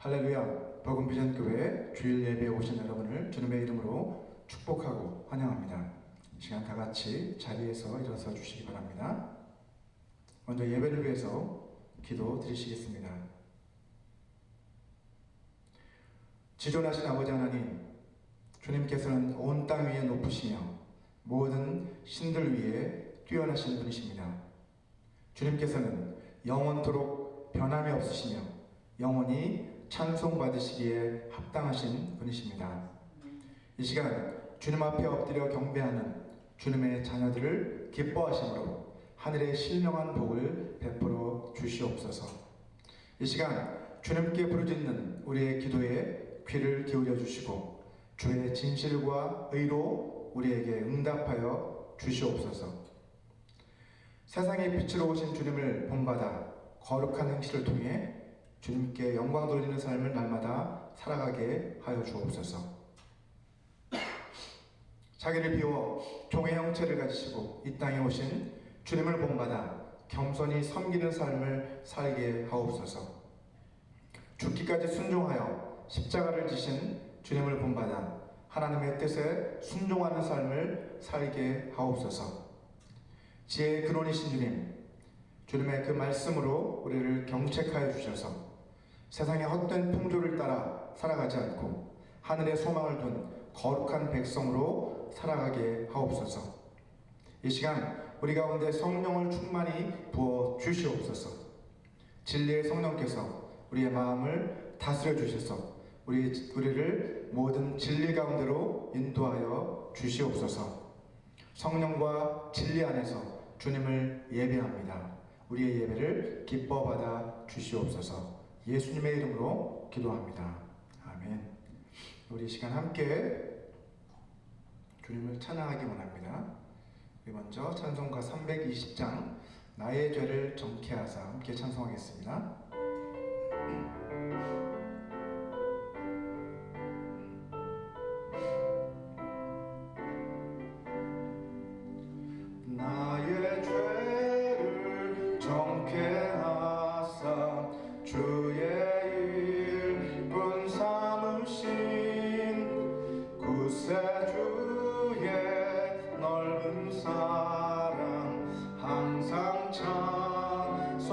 할렐루야, 복음비전교회 주일 예배에 오신 여러분을 주님의 이름으로 축복하고 환영합니다. 이 시간 다 같이 자리에서 일어서 주시기 바랍니다. 먼저 예배를 위해서 기도 드리시겠습니다. 지존하신 아버지 하나님, 주님께서는 온 땅 위에 높으시며 모든 신들 위에 뛰어나신 분이십니다. 주님께서는 영원토록 변함이 없으시며 영원히 찬송받으시기에 합당하신 분이십니다. 이 시간 주님 앞에 엎드려 경배하는 주님의 자녀들을 기뻐하심으로 하늘의 신령한 복을 베풀어 주시옵소서. 이 시간 주님께 부르짖는 우리의 기도에 귀를 기울여 주시고 주의 진실과 의로 우리에게 응답하여 주시옵소서. 세상의 빛으로 오신 주님을 본받아 거룩한 행실을 통해 주님께 영광 돌리는 삶을 날마다 살아가게 하여 주옵소서. 자기를 비워 종의 형체를 가지시고 이 땅에 오신 주님을 본받아 겸손히 섬기는 삶을 살게 하옵소서. 죽기까지 순종하여 십자가를 지신 주님을 본받아 하나님의 뜻에 순종하는 삶을 살게 하옵소서. 지혜의 근원이신 주님, 주님의 그 말씀으로 우리를 경책하여 주셔서 세상의 헛된 풍조를 따라 살아가지 않고 하늘의 소망을 둔 거룩한 백성으로 살아가게 하옵소서. 이 시간 우리 가운데 성령을 충만히 부어 주시옵소서. 진리의 성령께서 우리의 마음을 다스려 주셔서 우리를 모든 진리 가운데로 인도하여 주시옵소서. 성령과 진리 안에서 주님을 예배합니다. 우리의 예배를 기뻐 받아 주시옵소서. 예수님의 이름으로 기도합니다. 아멘. 우리 이 시간 함께 주님을 찬양하기 원합니다. 우리 먼저 찬송가 320장 나의 죄를 정케 하사 함께 찬송하겠습니다. 나의 죄를 정케 하사 주의 일꾼 삼으신 구세주의 넓은 사랑 항상 찬송합니다.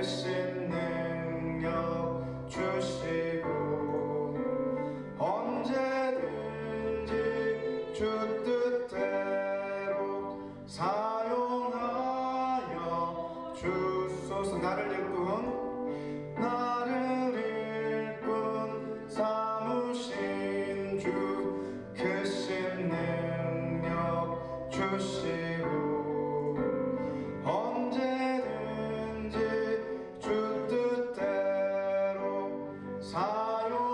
크신 능력 주시고 언제든지 주 뜻대로 사용하여 주소서. 나를 일꾼 삼으신 주 크신 능력 주시고 언제든지 주 뜻대로 사용하여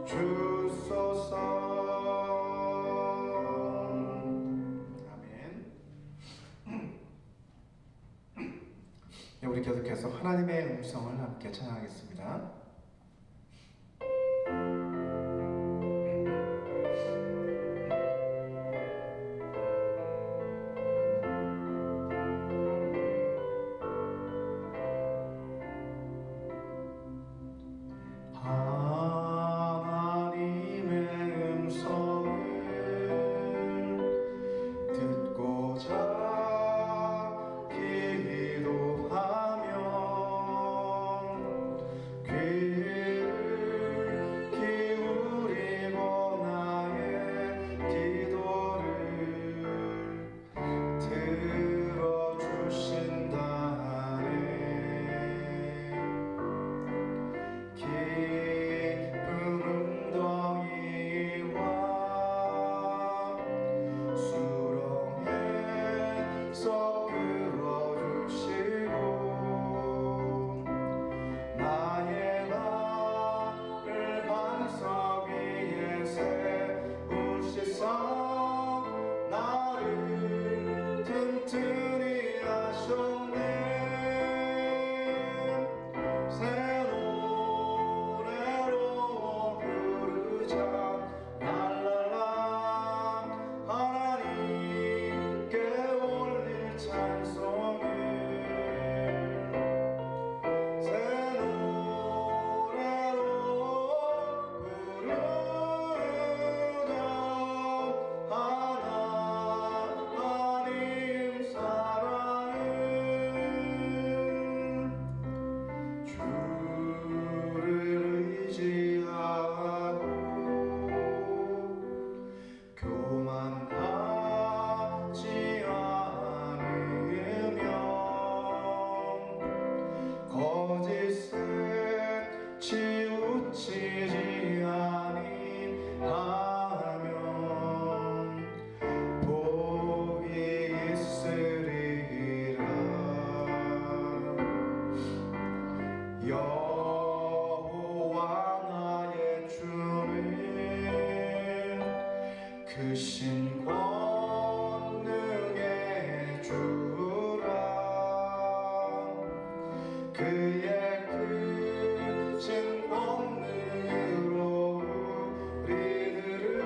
주소서. 아멘. 우리 계속해서 하나님의 음성을 함께 찬양하겠습니다. 크신 권능의 주라. 그의 크신 권능으로 우리들을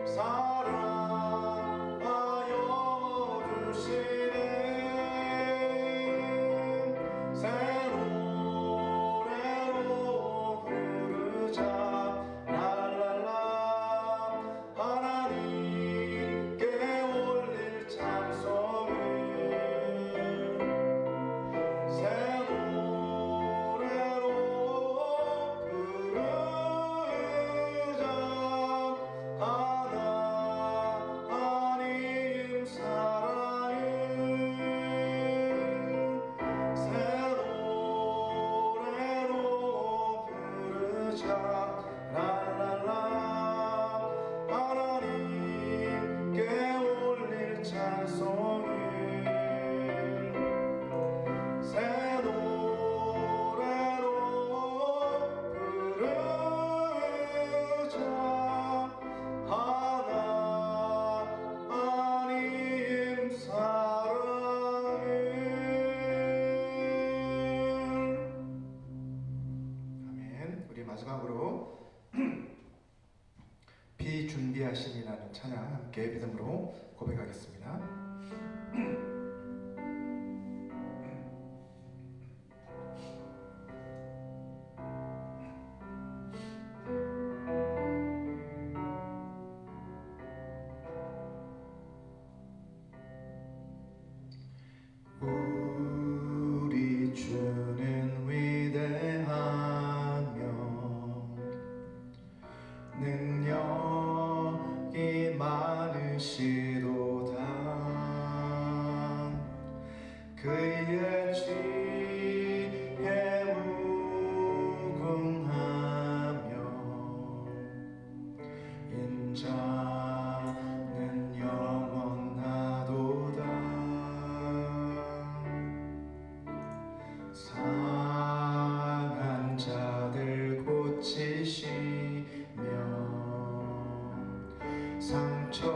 사랑하여 주시네. 새 노래로 부르자. 하나님께 올릴 찬송을 새 노래로 부르자. 하나님 사랑을 새 노래로 부르자. 랄랄라. 하나님께 올릴 찬송을 새 노래로 부르자. 하나님 사랑을. 아멘. 우리 마지막으로 비준비하심이라는 찬양 함께 믿음으로 고백하겠습니다. 그의 지혜 무궁하며 인자는 영원하도다. 상한 자들 고치시며 상처를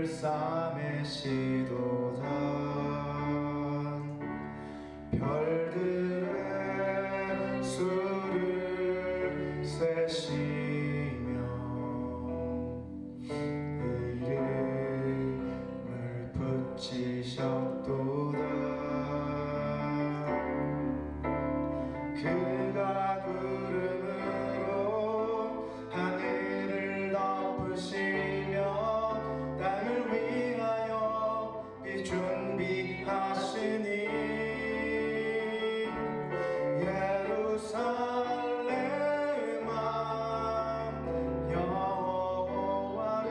싸매시도다. 별들의 수를 세시며 이름을 붙이셨도다. 그가 구름으로 하늘을 덮으시며 땅을 위하여 비 준비하시니 예루살렘아 여호와를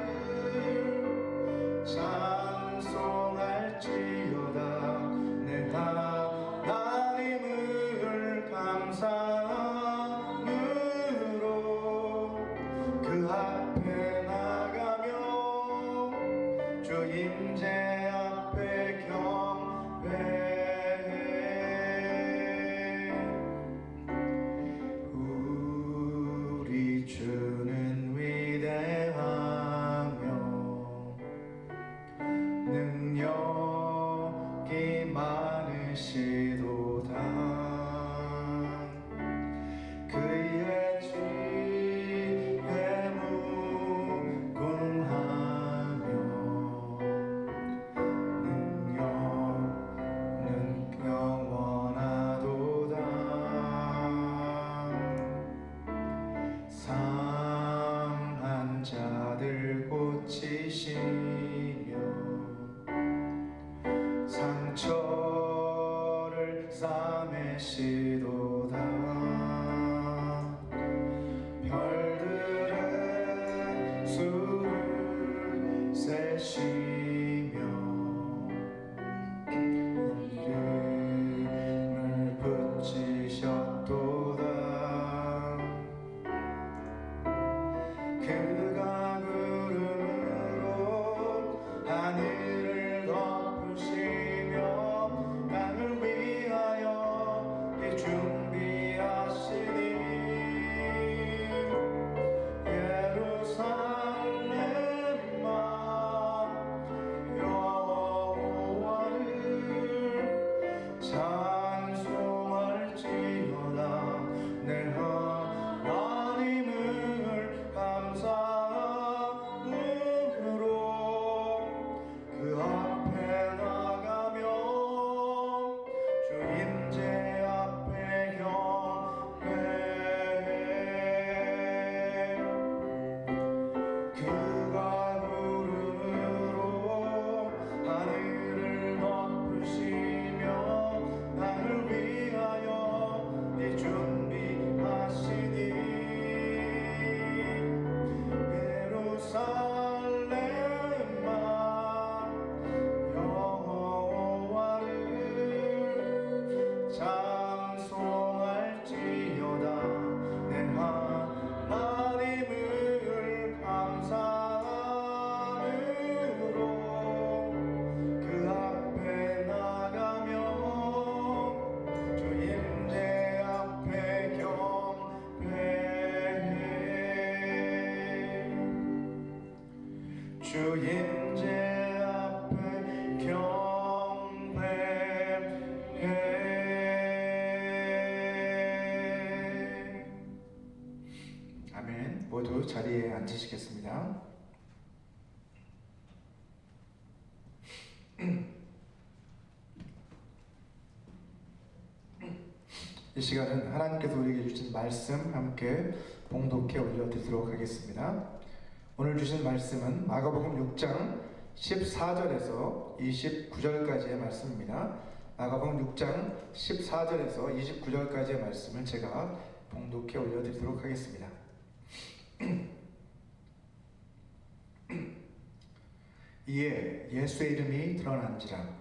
찬송할지어다. 내 하나님을 감사함으로 그 앞에 나가며 주 임재 앞에 경배해. 우리 주는 위대하며 능력이 많으시도다. 그의 지혜 무궁하며 능력은 영원하도다. 상한 자들 고치시며 상처를 싸매시도다. 별들의 수를 세시며 이름을 붙이셨도다. 그가 구름으로 하늘을 덮으시며 땅을 위하여 비 준비하시니 예루살렘아 여호와를 찬송할지어다. 내 하나님을 감사함으로 그 앞에 나가며 주 임재 앞에 경배해. 그가 구름으로 하늘을 덮으시며 나를 위하여 비 준비하시니 예루살렘아 여호와를 찬송할지어다. 내 하나님을 감사함으로 그 앞에 나가며 주 임재 앞에 경배해. 주 임재 앞에 경배해. 아멘. 모두 자리에 앉으시겠습니다. 이 시간은 하나님께서 우리에게 주신 말씀 함께 봉독해 올려드리도록 하겠습니다. 오늘 주신 말씀은 마가복음 6장 14절에서 29절까지의 말씀입니다. 마가복음 6장 14절에서 29절까지의 말씀을 제가 봉독해 올려드리도록 하겠습니다. 이에 예수의 이름이 드러난지라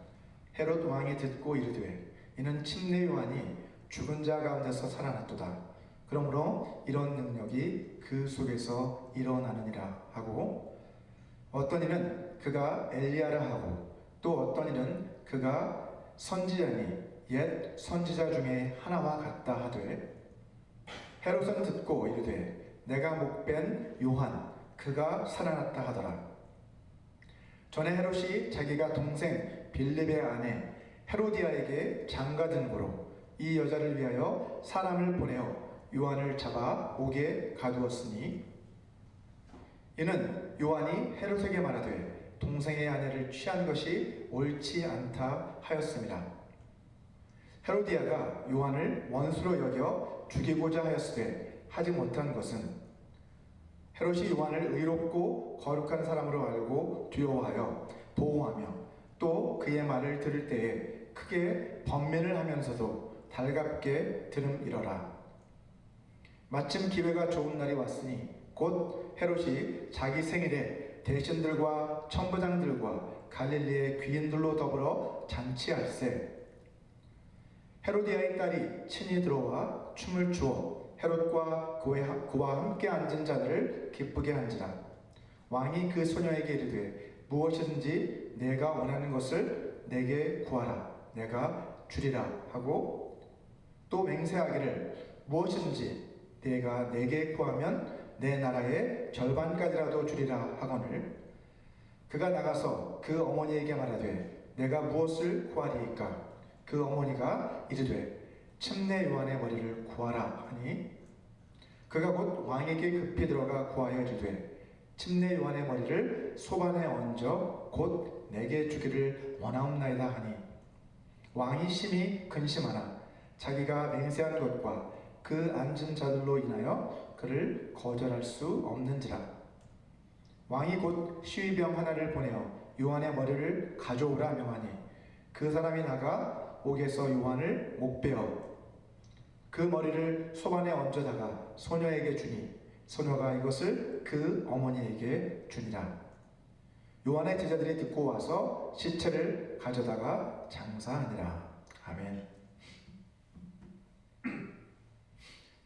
헤롯 왕이 듣고 이르되 이는 침례 요한이 죽은 자 가운데서 살아났도다. 그러므로 이런 능력이 그 속에서 일어나느니라 하고, 어떤 이는 그가 엘리야라 하고, 또 어떤 이는 그가 선지자니 옛 선지자 중에 하나와 같다 하되, 헤롯은 듣고 이르되 내가 목벤 요한 그가 살아났다 하더라. 전에 헤롯이 자기가 동생 빌립의 아내 헤로디아에게 장가든 고로 이 여자를 위하여 사람을 보내어 요한을 잡아 옥에 가두었으니, 이는 요한이 헤롯에게 말하되 동생의 아내를 취한 것이 옳지 않다 하였습니다. 헤로디아가 요한을 원수로 여겨 죽이고자 하였으되 하지 못한 것은, 헤롯이 요한을 의롭고 거룩한 사람으로 알고 두려워하여 보호하며 또 그의 말을 들을 때에 크게 번민을 하면서도 달갑게 들음이러라. 마침 기회가 좋은 날이 왔으니 곧 헤롯이 자기 생일에 대신들과 천부장들과 갈릴리의 귀인들로 더불어 잔치할세, 헤로디아의 딸이 친히 들어와 춤을 추어 헤롯과 그와 함께 앉은 자들을 기쁘게 한지라. 왕이 그 소녀에게 이르되 무엇이든지 내가 원하는 것을 내게 구하라, 내가 주리라 하고, 또 맹세하기를 무엇이든지 내가 내게 구하면 내 나라의 절반까지라도 주리라 하거늘, 그가 나가서 그 어머니에게 말하되 내가 무엇을 구하리이까? 그 어머니가 이르되 침례 요한의 머리를 구하라 하니, 그가 곧 왕에게 급히 들어가 구하여 이르되 침례 요한의 머리를 소반에 얹어 곧 내게 주기를 원하옵나이다 하니, 왕이 심히 근심하나 자기가 맹세한 것과 그 앉은 자들로 인하여 그를 거절할 수 없는지라. 왕이 곧 시위병 하나를 보내어 요한의 머리를 가져오라 명하니, 그 사람이 나가 옥에서 요한을 목베어 그 머리를 소반에 얹어다가 소녀에게 주니, 소녀가 이것을 그 어머니에게 주니라. 요한의 제자들이 듣고 와서 시체를 가져다가 장사하니라. 아멘.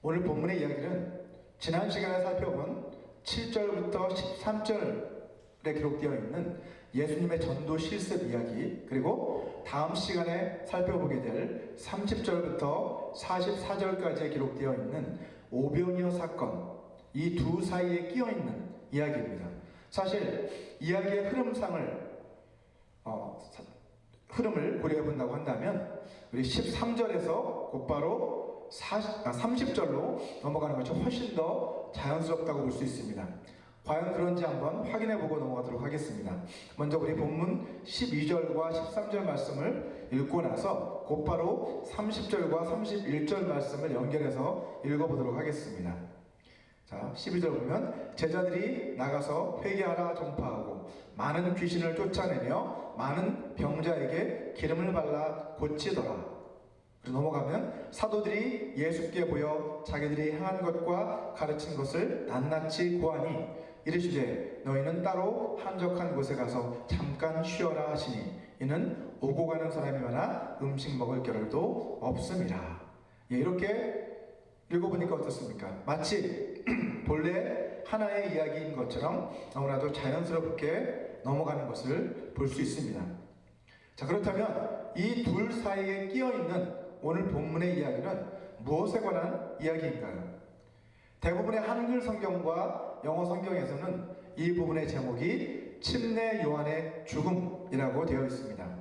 오늘 본문의 이야기는 지난 시간에 살펴본 7절부터 13절에 기록되어 있는 예수님의 전도 실습 이야기, 그리고 다음 시간에 살펴보게 될 30절부터 44절까지에 기록되어 있는 오병이어 사건, 이 두 사이에 끼어 있는 이야기입니다. 사실 이야기의 흐름을 고려해 본다고 한다면 우리 13절에서 곧바로 30절로 넘어가는 것이 훨씬 더 자연스럽다고 볼 수 있습니다. 과연 그런지 한번 확인해 보고 넘어가도록 하겠습니다. 먼저 우리 본문 12절과 13절 말씀을 읽고 나서 곧바로 30절과 31절 말씀을 연결해서 읽어보도록 하겠습니다. 자, 12절 보면 제자들이 나가서 회개하라 전파하고 많은 귀신을 쫓아내며 많은 병자에게 기름을 발라 고치더라. 그리고 넘어가면 사도들이 예수께 보여 자기들이 행한 것과 가르친 것을 낱낱이 고하니 이르시되 너희는 따로 한적한 곳에 가서 잠깐 쉬어라 하시니, 이는 오고 가는 사람이 많아 음식 먹을 겨를도 없음이라. 이렇게 읽어보니까 어떻습니까? 마치 본래 하나의 이야기인 것처럼 너무나도 자연스럽게 넘어가는 것을 볼 수 있습니다. 자, 그렇다면 이 둘 사이에 끼어있는 오늘 본문의 이야기는 무엇에 관한 이야기인가요? 대부분의 한글 성경과 영어 성경에서는 이 부분의 제목이 침례 요한의 죽음이라고 되어 있습니다.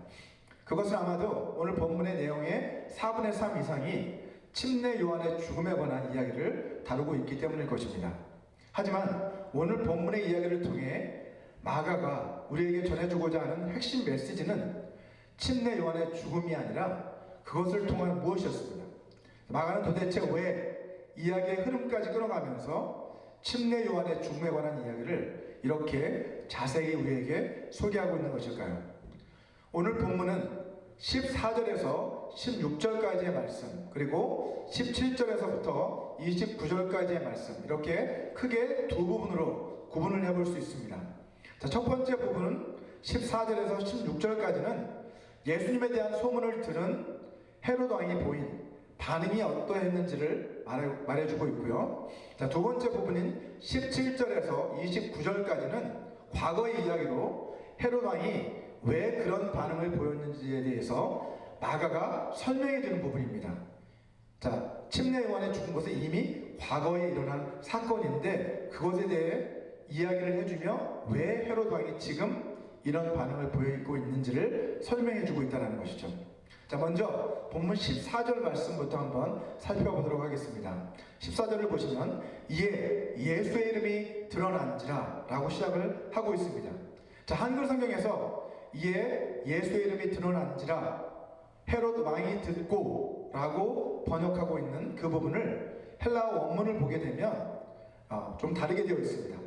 그것은 아마도 오늘 본문의 내용의 4분의 3 이상이 침례 요한의 죽음에 관한 이야기를 다루고 있기 때문일 것입니다. 하지만 오늘 본문의 이야기를 통해 마가가 우리에게 전해주고자 하는 핵심 메시지는 침례 요한의 죽음이 아니라 그것을 통한 무엇이었습니다. 마가는 도대체 왜 이야기의 흐름까지 끌어가면서 침례 요한의 죽음에 관한 이야기를 이렇게 자세히 우리에게 소개하고 있는 것일까요? 오늘 본문은 14절에서 16절까지의 말씀, 그리고 17절에서부터 29절까지의 말씀, 이렇게 크게 두 부분으로 구분을 해볼 수 있습니다. 자, 첫 번째 부분은 14절에서 16절까지는 예수님에 대한 소문을 들은 헤롯 왕이 보인 반응이 어떠했는지를 말해주고 있고요. 자, 두 번째 부분인 17절에서 29절까지는 과거의 이야기로 헤롯 왕이 왜 그런 반응을 보였는지에 대해서 마가가 설명해 주는 부분입니다. 자, 침례 요한이 죽은 것은 이미 과거에 일어난 사건인데 그것에 대해 이야기를 해주며 왜 헤롯 왕이 지금 이런 반응을 보이고 있는지를 설명해 주고 있다는 것이죠. 자, 먼저 본문 14절 말씀부터 한번 살펴보도록 하겠습니다. 14절을 보시면 이에 예수의 이름이 드러난지라 라고 시작을 하고 있습니다. 자, 한글 성경에서 이에 예수의 이름이 드러난지라 헤롯 왕이 듣고 라고 번역하고 있는 그 부분을 헬라어 원문을 보게 되면 좀 다르게 되어 있습니다.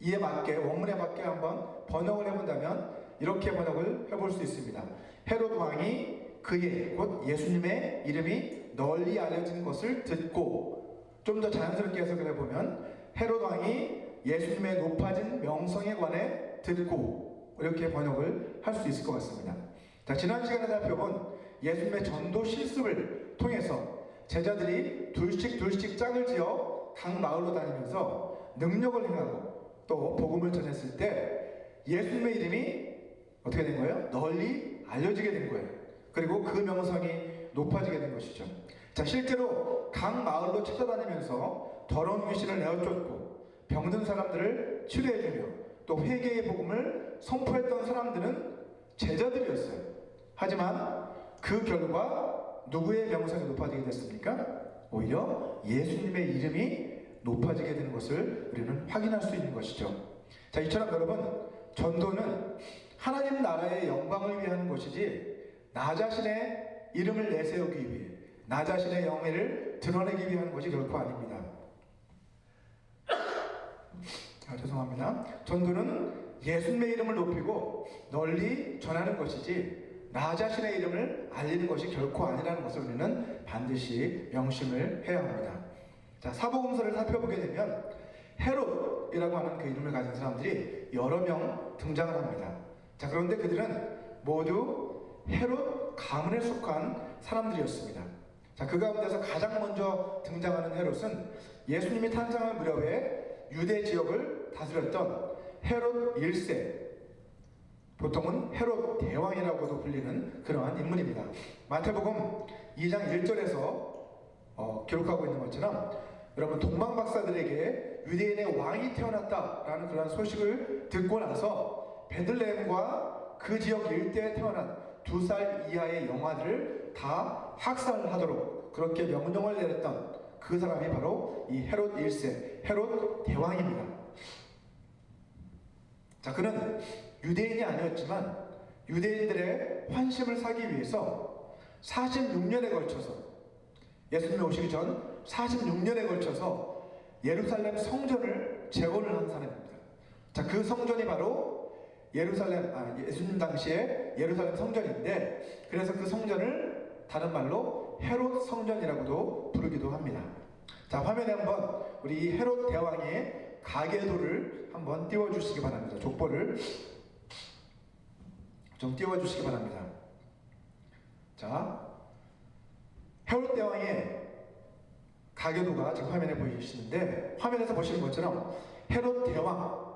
이에 맞게, 원문에 맞게 한번 번역을 해본다면 이렇게 번역을 해볼 수 있습니다. 헤롯 왕이 그의 곧 예수님의 이름이 널리 알려진 것을 듣고, 좀 더 자연스럽게 해석을 해보면 헤롯 왕이 예수님의 높아진 명성에 관해 듣고, 이렇게 번역을 할 수 있을 것 같습니다. 자, 지난 시간에 살펴본 예수님의 전도 실습을 통해서 제자들이 둘씩 짝을 지어 각 마을로 다니면서 능력을 행하고 또 복음을 전했을 때 예수님의 이름이 어떻게 된 거예요? 널리 알려지게 된 거예요. 그리고 그 명성이 높아지게 된 것이죠. 자, 실제로 각 마을로 찾아다니면서 더러운 귀신을 내어쫓고 병든 사람들을 치료해주며 또 회개의 복음을 선포했던 사람들은 제자들이었어요. 하지만 그 결과 누구의 명성이 높아지게 됐습니까? 오히려 예수님의 이름이 높아지게 되는 것을 우리는 확인할 수 있는 것이죠. 자, 이처럼 여러분, 전도는 하나님 나라의 영광을 위한 것이지 나 자신의 이름을 내세우기 위해, 나 자신의 영예를 드러내기 위한 것이 결코 아닙니다. 죄송합니다. 전도는 예수님의 이름을 높이고 널리 전하는 것이지 나 자신의 이름을 알리는 것이 결코 아니라는 것을 우리는 반드시 명심을 해야 합니다. 자, 사복음서를 살펴보게 되면 헤롯이라고 하는 그 이름을 가진 사람들이 여러 명 등장을 합니다. 자, 그런데 그들은 모두 헤롯 가문에 속한 사람들이었습니다. 자, 그 가운데서 가장 먼저 등장하는 헤롯은 예수님이 탄생할 무렵에 유대 지역을 다스렸던 헤롯 1세, 보통은 헤롯 대왕이라고도 불리는 그러한 인물입니다. 마태복음 2장 1절에서 기록하고 있는 것처럼 여러분, 동방박사들에게 유대인의 왕이 태어났다라는 그런 소식을 듣고 나서 베들레헴과 그 지역 일대에 태어난 2살 이하의 영아들을 다 학살하도록 그렇게 명령을 내렸던 그 사람이 바로 이 헤롯 1세, 헤롯 대왕입니다. 자, 그는 유대인이 아니었지만 유대인들의 환심을 사기 위해서 46년에 걸쳐서, 예수님이 오시기 전 46년에 걸쳐서 예루살렘 성전을 재건을 한 사람입니다. 자, 그 성전이 바로 예수님 당시에 예루살렘 성전인데, 그래서 그 성전을 다른 말로 헤롯 성전이라고도 부르기도 합니다. 자, 화면에 한번 우리 헤롯 대왕의 가계도를 한번 띄워주시기 바랍니다. 족보를 좀 띄워주시기 바랍니다. 자, 헤롯 대왕의 가계도가 지금 화면에 보이시는데, 화면에서 보시는 것처럼 헤롯 대왕,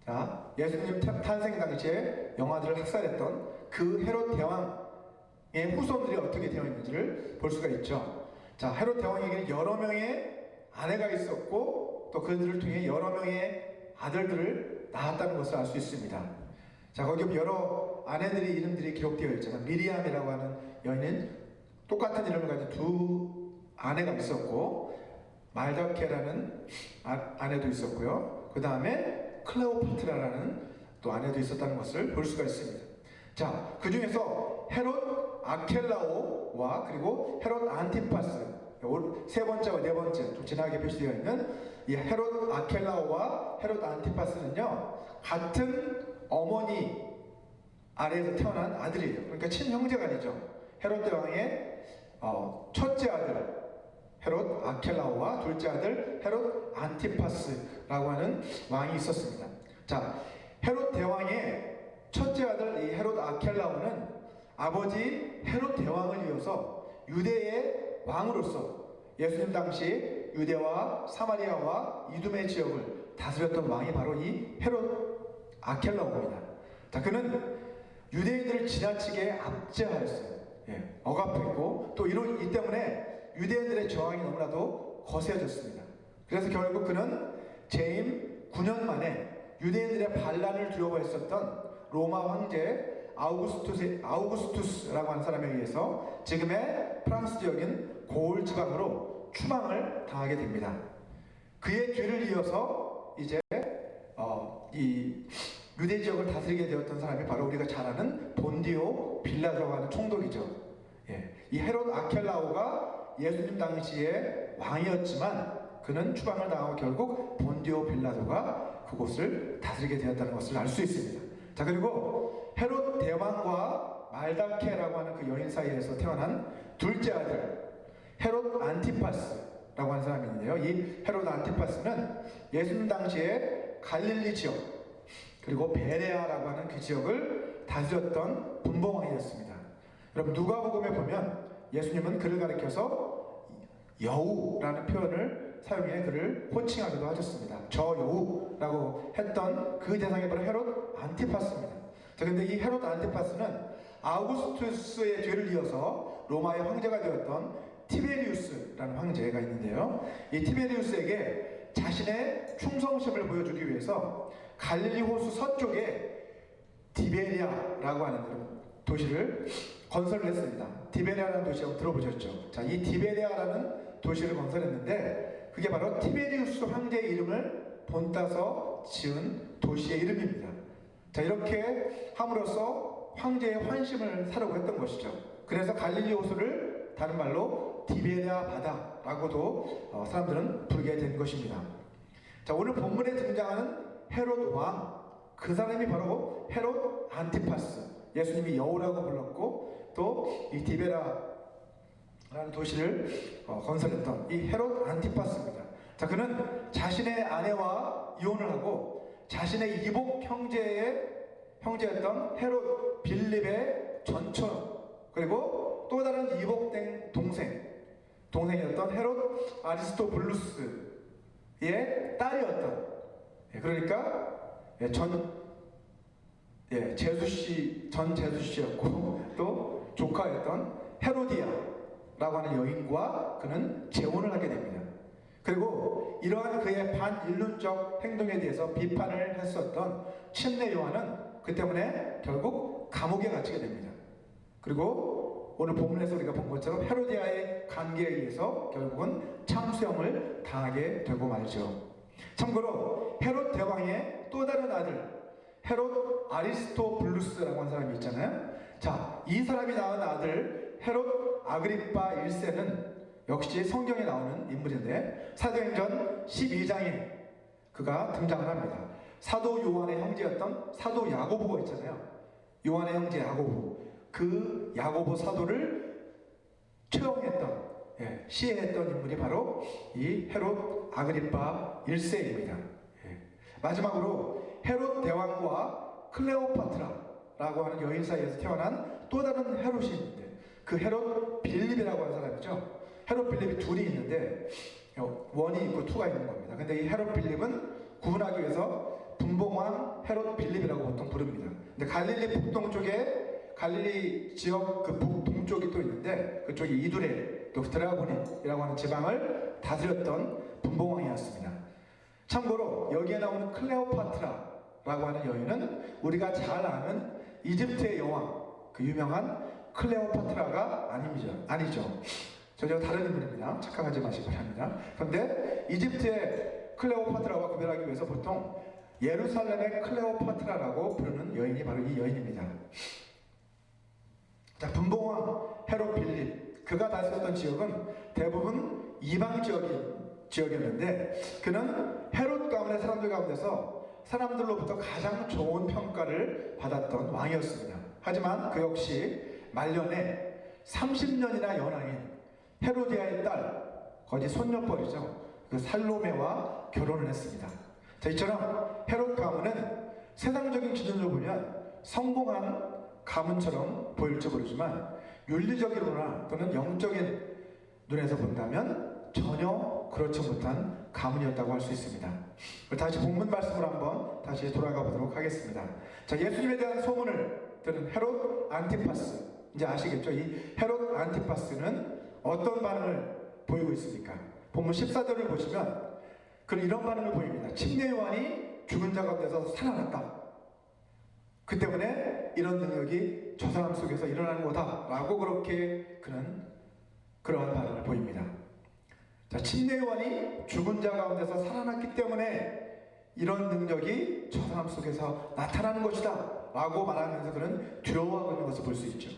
자, 예수님 탄생 당시에 영아들을 학살했던 그 헤롯 대왕의 후손들이 어떻게 되어 있는지를 볼 수가 있죠. 자, 헤롯 대왕에게는 여러 명의 아내가 있었고 또 그들을 통해 여러 명의 아들들을 낳았다는 것을 알 수 있습니다. 자, 거기 여러 아내들의 이름들이 기록되어 있잖아요. 미리암이라고 하는 여인은 똑같은 이름을 가진 두 아내가 있었고, 말다케라는 아내도 있었고요. 그 다음에 클레오파트라라는 또 아내도 있었다는 것을 볼 수가 있습니다. 자, 그 중에서 헤롯 아켈라오와 그리고 헤롯 안티파스, 세 번째와 네 번째 좀 진하게 표시되어 있는 이 헤롯 아켈라오와 헤롯 안티파스는요, 같은 어머니 아래에서 태어난 아들이에요. 그러니까 친형제가 아니죠. 헤롯 대왕의 첫째 아들 헤롯 아켈라오와 둘째 아들 헤롯 안티파스라고 하는 왕이 있었습니다. 자, 헤롯 대왕의 첫째 아들 이 헤롯 아켈라오는 아버지 헤롯 대왕을 이어서 유대의 왕으로서 예수님 당시 유대와 사마리아와 이두메 지역을 다스렸던 왕이 바로 이 헤롯 아켈라오입니다. 자, 그는 유대인들을 지나치게 압제하였어요. 억압했고 또 이 때문에 유대인들의 저항이 너무나도 거세졌습니다. 그래서 결국 그는 재임 9년 만에 유대인들의 반란을 두려워했었던 로마 황제 아우구스투스라고 하는 사람에 의해서 지금의 프랑스 지역인 고을 지방으로 추방을 당하게 됩니다. 그의 뒤를 이어서 이제 이 유대 지역을 다스리게 되었던 사람이 바로 우리가 잘 아는 본디오 빌라도라고 하는 총독이죠. 이 헤롯 아켈라오가 예수님 당시에 왕이었지만 그는 추방을 당하고 결국 본디오 빌라도가 그곳을 다스리게 되었다는 것을 알 수 있습니다. 자, 그리고 헤롯 대왕과 말다케라고 하는 그 여인 사이에서 태어난 둘째 아들 헤롯 안티파스라고 하는 사람이 있는데요. 이 헤롯 안티파스는 예수님 당시에 갈릴리 지역 그리고 베레아라고 하는 그 지역을 다스렸던 분봉왕이었습니다. 여러분, 누가복음에 보면 예수님은 그를 가리켜서 여우라는 표현을 사용해 그를 호칭하기도 하셨습니다. 저 여우라고 했던 그 대상이 바로 헤롯 안티파스입니다. 자, 근데 이 헤롯 안티파스는 아우구스투스의 뒤를 이어서 로마의 황제가 되었던 티베리우스라는 황제가 있는데요. 이 티베리우스에게 자신의 충성심을 보여주기 위해서 갈릴리 호수 서쪽에 디베리아라고 하는 도시를 건설을 했습니다. 디베리아라는 도시 한번 들어보셨죠? 자, 이 디베리아라는 도시를 건설했는데 그게 바로 티베리우스 황제의 이름을 본따서 지은 도시의 이름입니다. 자, 이렇게 함으로써 황제의 환심을 사려고 했던 것이죠. 그래서 갈릴리 호수를 다른 말로 디베리아 바다라고도 사람들은 부르게 된 것입니다. 자, 오늘 본문에 등장하는 헤롯 왕, 그 사람이 바로 헤롯 안티파스, 예수님이 여우라고 불렀고 또 이 디베라라는 도시를 건설했던 이 헤롯 안티파스입니다. 자, 그는 자신의 아내와 이혼을 하고 자신의 이복 형제였던 헤롯 빌립의 전처, 그리고 또 다른 이복된 동생이었던 헤롯 아리스토블루스의 딸이었던, 그러니까 전 제수씨였고 또 조카였던 헤로디아라고 하는 여인과 그는 재혼을 하게 됩니다. 그리고 이러한 그의 반인륜적 행동에 대해서 비판을 했었던 침례 요한은 그 때문에 결국 감옥에 갇히게 됩니다. 그리고 오늘 본문에서 우리가 본 것처럼 헤로디아의 관계에 의해서 결국은 참수형을 당하게 되고 말죠. 참고로 헤롯 대왕의 또 다른 아들 헤롯 아리스토블루스라고 하는 사람이 있잖아요. 자, 이 사람이 낳은 아들 헤롯 아그리파 1세는 역시 성경에 나오는 인물인데 사도행전 12장에 그가 등장을 합니다. 사도 요한의 형제였던 사도 야고보가 있잖아요. 요한의 형제 야고보, 그 야고보 사도를 처형했던, 시해했던 인물이 바로 이 헤롯 아그리파 1세입니다. 마지막으로 헤롯 대왕과 클레오파트라라고 하는 여인 사이에서 태어난 또 다른 헤롯이 있는데 그 헤롯 빌립이라고 하는 사람이죠. 헤롯 빌립이 둘이 있는데 원이 있고 투가 있는 겁니다. 근데 이 헤롯 빌립은 구분하기 위해서 분봉왕 헤롯 빌립이라고 보통 부릅니다. 근데 갈릴리 북동쪽에 갈릴리 지역 그 북동쪽이 또 있는데 그쪽이 이두레 또 드라고닌이라고 하는 지방을 다스렸던 분봉왕이었습니다. 참고로 여기에 나오는 클레오파트라라고 하는 여인은 우리가 잘 아는 이집트의 여왕, 그 유명한 클레오파트라가 아니죠. 전혀 다른 인물입니다. 착각하지 마시기 바랍니다. 그런데 이집트의 클레오파트라와 구별하기 위해서 보통 예루살렘의 클레오파트라라고 부르는 여인이 바로 이 여인입니다. 자, 분봉왕 헤롯 빌립, 그가 다스렸던 지역은 대부분 이방 지역이었는데 그는 헤롯 가문의 사람들 가운데서 사람들로부터 가장 좋은 평가를 받았던 왕이었습니다. 하지만 그 역시 말년에 30년이나 연하인 헤로디아의 딸, 거기 손녀뻘이죠, 그 살로메와 결혼을 했습니다. 자, 이처럼 헤롯 가문은 세상적인 기준으로 보면 성공한 가문처럼 보일지 모르지만 윤리적으로나 또는 영적인 눈에서 본다면 전혀 그렇지 못한 가문이었다고 할 수 있습니다. 다시 본문 말씀으로 한번 다시 돌아가 보도록 하겠습니다. 자, 예수님에 대한 소문을 들은 헤롯 안티파스, 이제 아시겠죠? 이 헤롯 안티파스는 어떤 반응을 보이고 있습니까? 본문 14절을 보시면 그는 이런 반응을 보입니다. 침례 요한이 죽은 자 가운데서 살아났다. 그 때문에 이런 능력이 저 사람 속에서 일어나는 거다 라고 그렇게 그는 그러한 반응을 보입니다. 자, 침례 요한이 죽은 자 가운데서 살아났기 때문에 이런 능력이 저 사람 속에서 나타나는 것이다 라고 말하면서 그는 두려워하고 있는 것을 볼 수 있죠.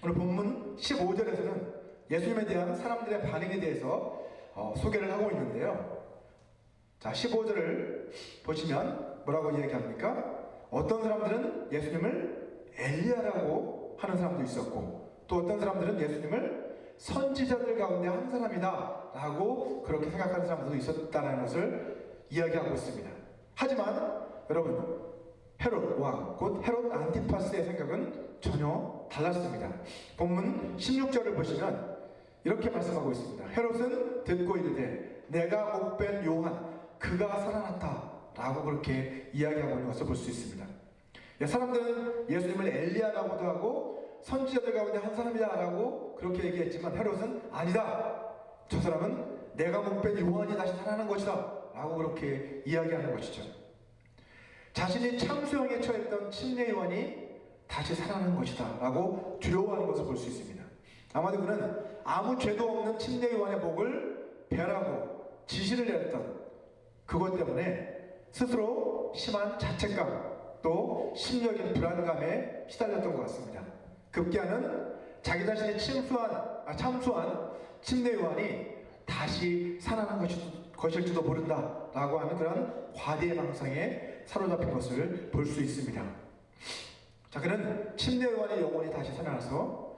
오늘 본문 15절에서는 예수님에 대한 사람들의 반응에 대해서 소개를 하고 있는데요. 자, 15절을 보시면 뭐라고 이야기합니까? 어떤 사람들은 예수님을 엘리야라고 하는 사람도 있었고, 또 어떤 사람들은 예수님을 선지자들 가운데 한 사람이다 라고 그렇게 생각하는 사람들도 있었다는 것을 이야기하고 있습니다. 하지만 여러분, 헤롯 왕, 곧 헤롯 안티파스의 생각은 전혀 달랐습니다. 본문 16절을 보시면 이렇게 말씀하고 있습니다. 헤롯은 듣고 이르되 내가 목벤 요한 그가 살아났다 라고 그렇게 이야기하고 있는 것을 볼 수 있습니다. 사람들은 예수님을 엘리야라고도 하고 선지자들 가운데 한 사람이다 라고 그렇게 얘기했지만 헤롯은 아니다, 저 사람은 내가 목벤 요한이 다시 살아난 것이다 라고 그렇게 이야기하는 것이죠. 자신이 참수형에 처했던 침례 요한이 다시 살아난 것이다 라고 두려워하는 것을 볼 수 있습니다. 아마도 그는 아무 죄도 없는 침례 요한의 목을 베라고 지시를 내렸던 그것 때문에 스스로 심한 자책감 또 심적인 불안감에 시달렸던 것 같습니다. 급기야는 자기 자신이 참수한 침례 요한이 다시 살아난 것일지도 모른다 라고 하는 그런 과대의 망상에 사로잡힌 것을 볼 수 있습니다. 자, 그는 침례 요한의 영혼이 다시 살아나서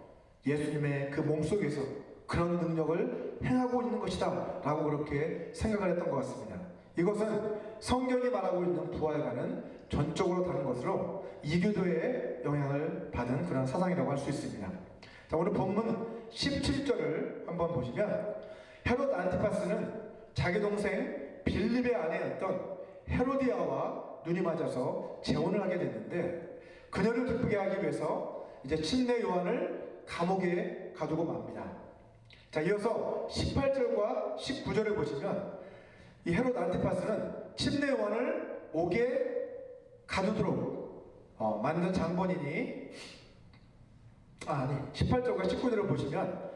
예수님의 그 몸속에서 그런 능력을 행하고 있는 것이다 라고 그렇게 생각을 했던 것 같습니다. 이것은 성경이 말하고 있는 부활과는 전적으로 다른 것으로 이교도의 영향을 받은 그런 사상이라고 할 수 있습니다. 자, 오늘 본문 17절을 한번 보시면 헤롯 안티파스는 자기 동생 빌립의 아내였던 헤로디아와 눈이 맞아서 재혼을 하게 됐는데 그녀를 기쁘게 하기 위해서 이제 침례 요한을 감옥에 가두고 맙니다. 자, 이어서 18절과 19절을 보시면 이 헤롯 안티파스는 침례 요한을 옥에 가두도록 만든 장본인이 18절과 19절을 보시면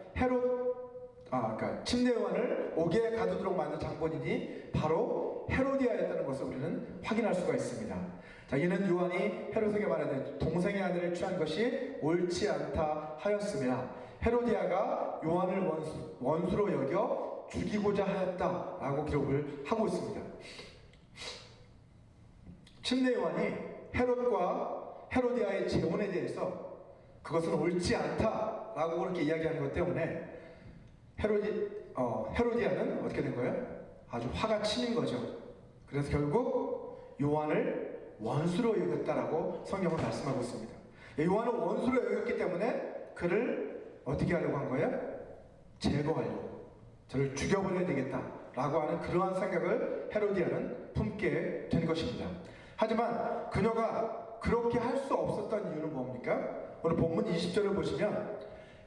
그러니까 침례 요한을 옥에 가두도록 만든 장본인이 바로 헤로디아였다는 것을 우리는 확인할 수가 있습니다. 자, 이는 요한이 헤롯에게 말하되 동생의 아들을 취한 것이 옳지 않다 하였으며 헤로디아가 요한을 원수로 여겨 죽이고자 하였다라고 기록을 하고 있습니다. 침례 요한이 헤롯과 헤로디아의 재혼에 대해서 그것은 옳지 않다라고 그렇게 이야기한 것 때문에 헤로디아는 어떻게 된 거예요? 아주 화가 치민 거죠. 그래서 결국 요한을 원수로 여겼다라고 성경은 말씀하고 있습니다. 요한을 원수로 여겼기 때문에 그를 어떻게 하려고 한 거예요? 제거하려고, 저를 죽여버려야 되겠다라고 하는 그러한 생각을 헤로디아는 품게 된 것입니다. 하지만 그녀가 그렇게 할 수 없었던 이유는 뭡니까? 오늘 본문 20절을 보시면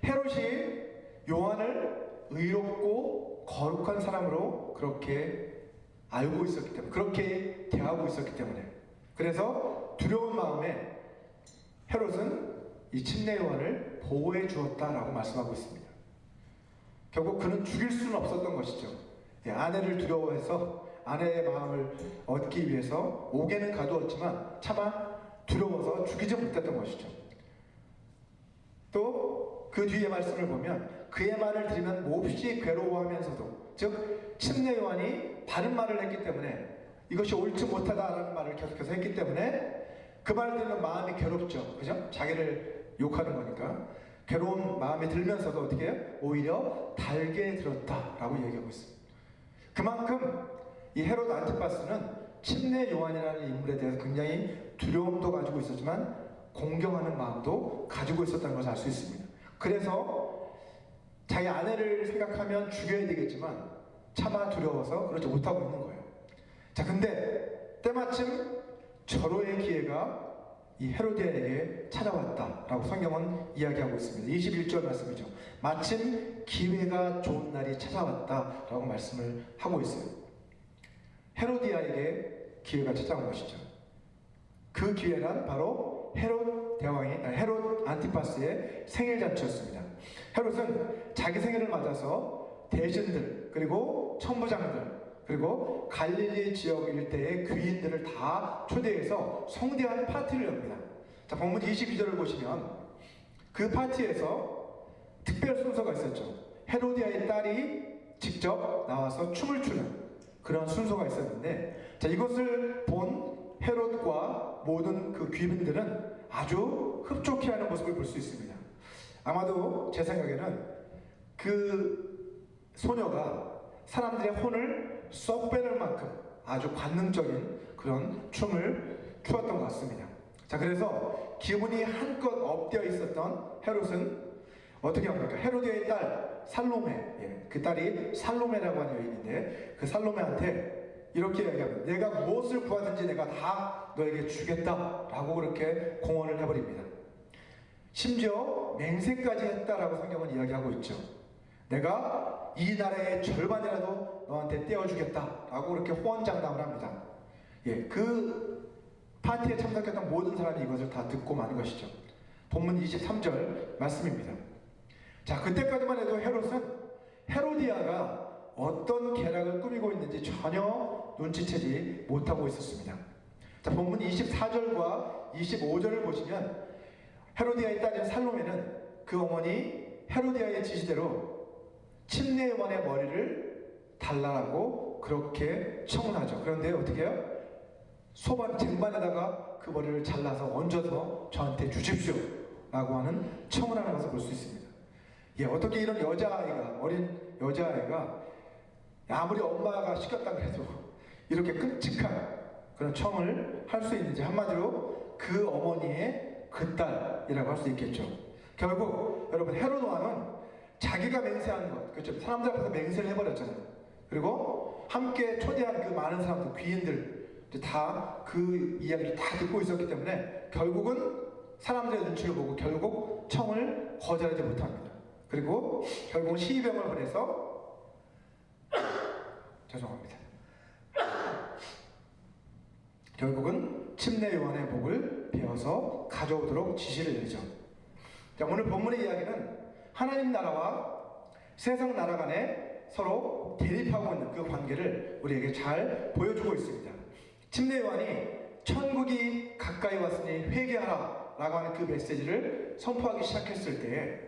헤롯이 요한을 의롭고 거룩한 사람으로 그렇게 알고 있었기 때문에, 그렇게 대하고 있었기 때문에, 그래서 두려운 마음에 헤롯은 이 침례 요한을 보호해 주었다라고 말씀하고 있습니다. 결국 그는 죽일 수는 없었던 것이죠. 아내를 두려워해서 아내의 마음을 얻기 위해서 옥에는 가두었지만 차마 두려워서 죽이지 못했던 것이죠. 또 그 뒤에 말씀을 보면 그의 말을 들으면 몹시 괴로워하면서도, 즉 침례 요한이 바른 말을 했기 때문에, 이것이 옳지 못하다라는 말을 계속해서 했기 때문에 그 말을 들으면 마음이 괴롭죠. 그죠? 자기를 욕하는 거니까 괴로운 마음이 들면서도 어떻게 해요? 오히려 달게 들었다라고 얘기하고 있습니다. 그만큼 이 헤롯 안티파스는 침례 요한이라는 인물에 대해서 굉장히 두려움도 가지고 있었지만 공경하는 마음도 가지고 있었다는 것을 알 수 있습니다. 그래서 자기 아내를 생각하면 죽여야 되겠지만 차마 두려워서 그러지 못하고 있는 거예요. 자, 근데 때마침 절호의 기회가 이 헤로디아에게 찾아왔다라고 성경은 이야기하고 있습니다. 21절 말씀이죠. 마침 기회가 좋은 날이 찾아왔다라고 말씀을 하고 있어요. 헤로디아에게 기회가 찾아온 것이죠. 그 기회란 바로 헤롯 안티파스의 생일 잔치였습니다. 헤롯은 자기 생일을 맞아서 대신들, 그리고 천부장들, 그리고 갈릴리 지역 일대의 귀인들을 다 초대해서 성대한 파티를 엽니다. 자, 본문 22절을 보시면 그 파티에서 특별 순서가 있었죠. 헤로디아의 딸이 직접 나와서 춤을 추는 그런 순서가 있었는데, 자, 이것을 본 헤롯과 모든 그 귀빈들은 아주 흡족해하는 모습을 볼 수 있습니다. 아마도 제 생각에는 그 소녀가 사람들의 혼을 쏙 빼는 만큼 아주 관능적인 그런 춤을 추었던 것 같습니다. 자, 그래서 기분이 한껏 업되어 있었던 헤롯은 어떻게 합니까? 헤로디아의 딸 살로메, 그 딸이 살로메라고 하는 여인인데 그 살로메한테 이렇게 얘기합니다. 내가 무엇을 구하든지 내가 다 너에게 주겠다 라고 그렇게 공언을 해버립니다. 심지어 맹세까지 했다라고 성경은 이야기하고 있죠. 내가 이 나라의 절반이라도 너한테 떼어주겠다 라고 그렇게 호언장담을 합니다. 그 파티에 참석했던 모든 사람이 이것을 다 듣고 마는 것이죠. 본문 23절 말씀입니다. 자, 그때까지만 해도 헤롯은 헤로디아가 어떤 계략을 꾸미고 있는지 전혀 눈치채지 못하고 있었습니다. 자, 본문 24절과 25절을 보시면 헤로디아의 딸인 살로메는 그 어머니 헤로디아의 지시대로 침례요한의 머리를 달라고 그렇게 청혼하죠. 그런데 어떻게 해요? 소반 쟁반에다가 그 머리를 잘라서 얹어서 저한테 주십시오 라고 하는 청혼하는 것을 볼 수 있습니다. 어떻게 이런 여자아이가, 어린 여자아이가 아무리 엄마가 시켰다 그래도 이렇게 끔찍한 그런 청을 할 수 있는지, 한마디로 그 어머니의 그 딸이라고 할 수 있겠죠. 결국 여러분, 헤롯 왕은 자기가 맹세한 것, 그렇죠? 사람들 앞에서 맹세를 해버렸잖아요. 그리고 함께 초대한 그 많은 사람들, 귀인들 다 그 이야기를 다 듣고 있었기 때문에 결국은 사람들의 눈치를 보고 결국 청을 거절하지 못합니다. 그리고 결국은 시병을 보내서 죄송합니다. 결국은 침례 요한의 목을 베어서 가져오도록 지시를 내리죠. 자, 오늘 본문의 이야기는 하나님 나라와 세상 나라 간에 서로 대립하고 있는 그 관계를 우리에게 잘 보여주고 있습니다. 침례 요한이 천국이 가까이 왔으니 회개하라 라고 하는 그 메시지를 선포하기 시작했을 때에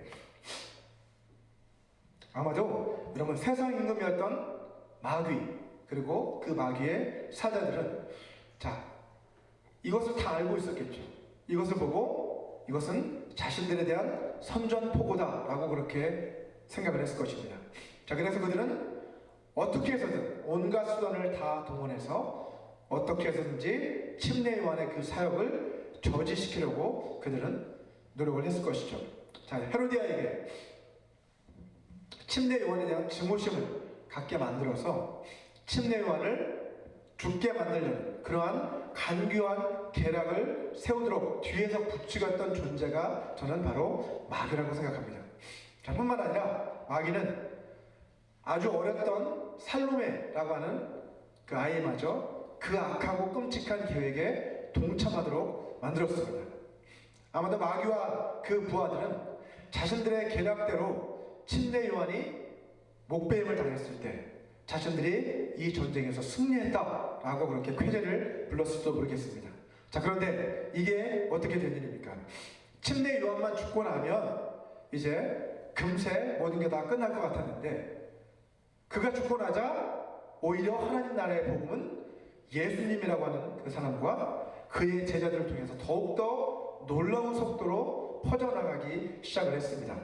아마도 여러분, 세상 임금이었던 마귀, 그리고 그 마귀의 사자들은 이것을 다 알고 있었겠죠. 이것을 보고 이것은 자신들에 대한 선전포고다 라고 그렇게 생각을 했을 것입니다. 자, 그래서 그들은 어떻게 해서든 온갖 수단을 다 동원해서 어떻게 해서든지 침례 요한의 그 사역을 저지시키려고 그들은 노력을 했을 것이죠. 자, 헤로디아에게 침례 요한에 대한 증오심을 갖게 만들어서 침례 요한을 죽게 만들려는 그러한 간교한 계략을 세우도록 뒤에서 북치갔던 존재가 저는 바로 마귀라고 생각합니다. 자, 뿐만 아니라 마귀는 아주 어렸던 살로메라고 하는 그 아이마저 그 악하고 끔찍한 계획에 동참하도록 만들었습니다. 아마도 마귀와 그 부하들은 자신들의 계략대로 침례 요한이 목배임을 당했을 때 자신들이 이 전쟁에서 승리했다라고 그렇게 쾌재를 불렀을지도 모르겠습니다. 자, 그런데 이게 어떻게 된 일입니까? 침례 요한만 죽고 나면 이제 금세 모든 게 다 끝날 것 같았는데, 그가 죽고 나자 오히려 하나님 나라의 복음은 예수님이라고 하는 그 사람과 그의 제자들을 통해서 더욱더 놀라운 속도로 퍼져나가기 시작을 했습니다.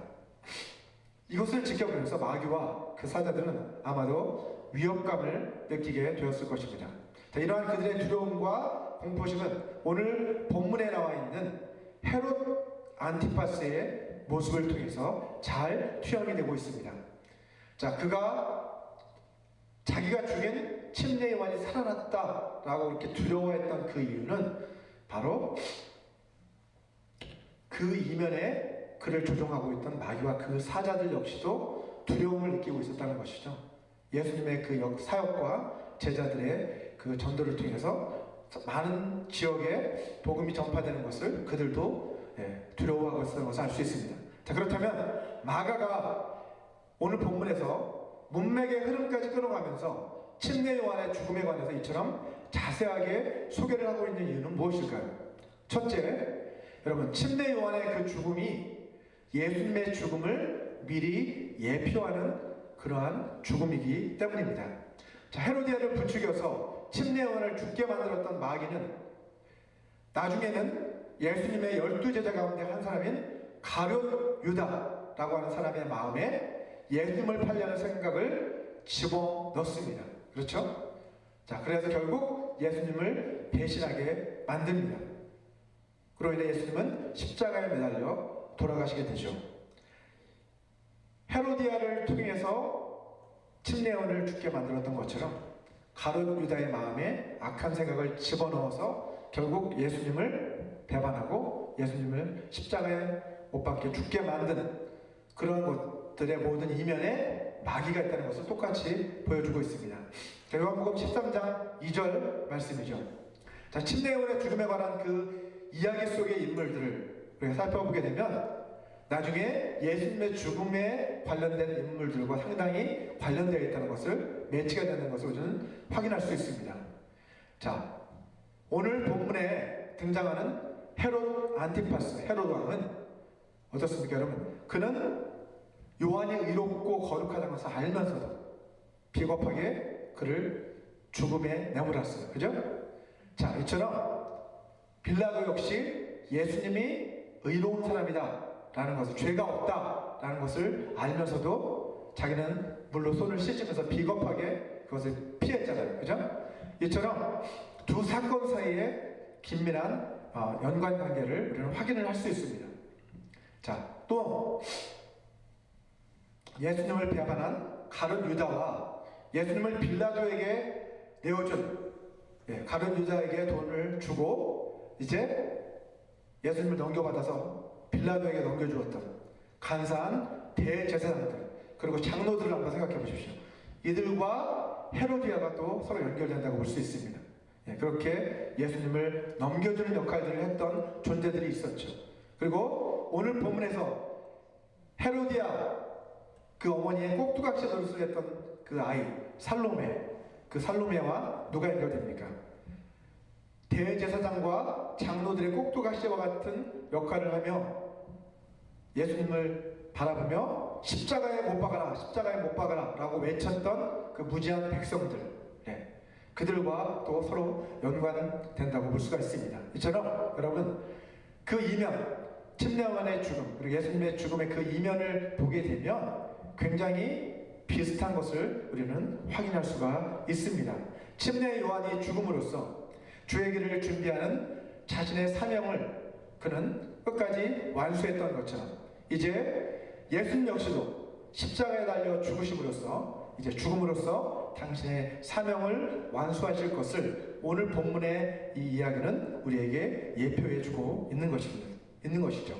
이것을 지켜보면서 마귀와 그 사자들은 아마도 위협감을 느끼게 되었을 것입니다. 자, 이러한 그들의 두려움과 공포심은 오늘 본문에 나와 있는 헤롯 안티파스의 모습을 통해서 잘 투영이 되고 있습니다. 자, 그가 자기가 죽인 침례 요한이 살아났다라고 이렇게 두려워했던 그 이유는 바로 그 이면에 그를 조종하고 있던 마귀와 그 사자들 역시도 두려움을 느끼고 있었다는 것이죠. 예수님의 그 사역과 제자들의 그 전도를 통해서 많은 지역에 복음이 전파되는 것을 그들도 두려워하고 있었던 것을 알 수 있습니다. 자, 그렇다면 마가가 오늘 본문에서 문맥의 흐름까지 끌어가면서 침례 요한의 죽음에 관해서 이처럼 자세하게 소개를 하고 있는 이유는 무엇일까요? 첫째, 여러분, 침례 요한의 그 죽음이 예수님의 죽음을 미리 예표하는 그러한 죽음이기 때문입니다. 자, 헤로디아를 부추겨서 침례 요한을 죽게 만들었던 마귀는 나중에는 예수님의 12제자 가운데 한 사람인 가룟 유다라고 하는 사람의 마음에 예수님을 팔려는 생각을 집어넣습니다. 그렇죠? 자, 그래서 결국 예수님을 배신하게 만듭니다. 그로 인해 예수님은 십자가에 매달려 돌아가시게 되죠. 헤로디아를 통해서 침례 요한을 죽게 만들었던 것처럼 가룟 유다의 마음에 악한 생각을 집어넣어서 결국 예수님을 배반하고 예수님을 십자가에 못 박혀 죽게 만든 그런 것들의 모든 이면에 마귀가 있다는 것을 똑같이 보여주고 있습니다. 요한복음 13장 2절 말씀이죠. 자, 침례 요한의 죽음에 관한 그 이야기 속의 인물들을 우리가 살펴보게 되면 나중에 예수님의 죽음에 관련된 인물들과 상당히 관련되어 있다는 것을, 매치가 되는 것을 우리는 확인할 수 있습니다. 자, 오늘 본문에 등장하는 헤롯 안티파스, 헤롯 왕은 어떻습니까, 여러분? 그는 요한이 의롭고 거룩하다는 것을 알면서도 비겁하게 그를 죽음에 내몰았어요. 그죠? 자, 이처럼 빌라도 역시 예수님이 의로운 사람이다 라는 것을, 죄가 없다 라는 것을 알면서도 자기는 물로 손을 씻으면서 비겁하게 그것을 피했잖아요. 그죠? 이처럼 두 사건 사이에 긴밀한 연관관계를 우리는 확인을 할 수 있습니다. 자, 또 예수님을 배반한 가룟 유다와 예수님을 빌라도에게 내어준 가룟 유다에게 돈을 주고 이제 예수님을 넘겨받아서 빌라도에게 넘겨주었던 간사한 대제사장들, 그리고 장로들을 한번 생각해 보십시오. 이들과 헤로디아가 또 서로 연결된다고 볼 수 있습니다. 그렇게 예수님을 넘겨주는 역할들을 했던 존재들이 있었죠. 그리고 오늘 본문에서 헤로디아, 그 어머니의 꼭두각시 노릇을 했던 그 아이 살로메, 그 살로메와 누가 연결됩니까? 대제사장과 장로들의 꼭두각시와 같은 역할을 하며 예수님을 바라보며 십자가에 못 박아라, 십자가에 못 박아라 라고 외쳤던 그 무지한 백성들, 그들과 또 서로 연관된다고 볼 수가 있습니다. 이처럼 여러분, 그 이면, 침례 요한의 죽음, 그리고 예수님의 죽음의 그 이면을 보게 되면 굉장히 비슷한 것을 우리는 확인할 수가 있습니다. 침례 요한이 죽음으로써 주의 길을 준비하는 자신의 사명을 그는 끝까지 완수했던 것처럼 이제 예수님 역시도 십자가에 달려 죽으심으로써, 이제 죽음으로써 당신의 사명을 완수하실 것을 오늘 본문의 이 이야기는 우리에게 예표해주고 있는 것이죠.